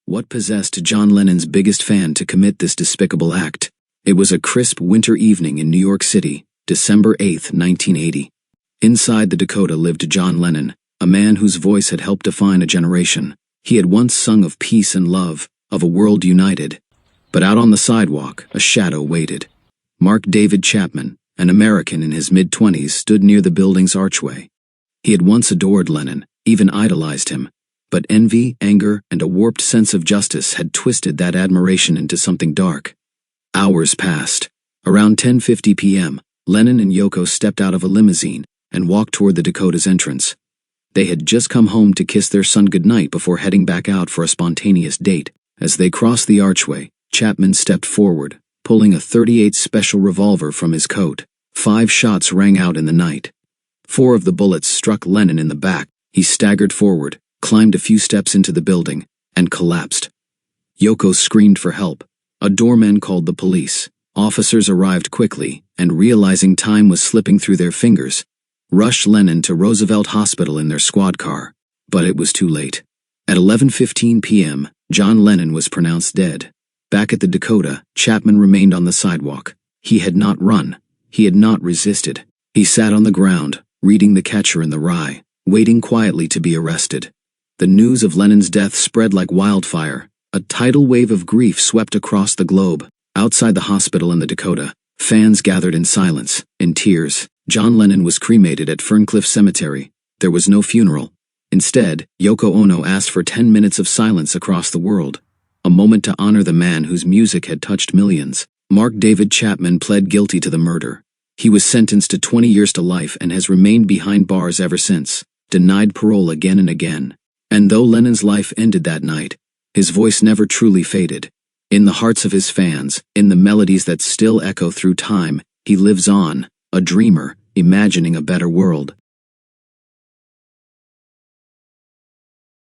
What possessed John Lennon's biggest fan to commit this despicable act? It was a crisp winter evening in New York City, December 8, 1980. Inside the Dakota lived John Lennon, a man whose voice had helped define a generation. He had once sung of peace and love, of a world united. But out on the sidewalk, a shadow waited. David Chapman, an American in his mid-20s, stood near the building's archway. He had once adored Lennon, even idolized him. But envy, anger, and a warped sense of justice had twisted that admiration into something dark. Hours passed. Around 10:50 p.m., Lennon and Yoko stepped out of a limousine and walked toward the Dakota's entrance. They had just come home to kiss their son goodnight before heading back out for a spontaneous date. As they crossed the archway, Chapman stepped forward, pulling a .38 special revolver from his coat. 5 shots rang out in the night. 4 of the bullets struck Lennon in the back. He staggered forward, climbed a few steps into the building, and collapsed. Yoko screamed for help. A doorman called the police. Officers arrived quickly, and realizing time was slipping through their fingers, rushed Lennon to Roosevelt Hospital in their squad car. But it was too late. At 11:15 p.m., John Lennon was pronounced dead. Back at the Dakota, Chapman remained on the sidewalk. He had not run. He had not resisted. He sat on the ground, reading The Catcher in the Rye, waiting quietly to be arrested. The news of Lennon's death spread like wildfire. A tidal wave of grief swept across the globe. Outside the hospital in the Dakota, fans gathered in silence, in tears. John Lennon was cremated at Ferncliff Cemetery. There was no funeral. Instead, Yoko Ono asked for 10 minutes of silence across the world, a moment to honor the man whose music had touched millions. David Chapman pled guilty to the murder. He was sentenced to 20 years to life and has remained behind bars ever since, denied parole again and again. And though Lennon's life ended that night, his voice never truly faded. In the hearts of his fans, in the melodies that still echo through time, he lives on, a dreamer, imagining a better world.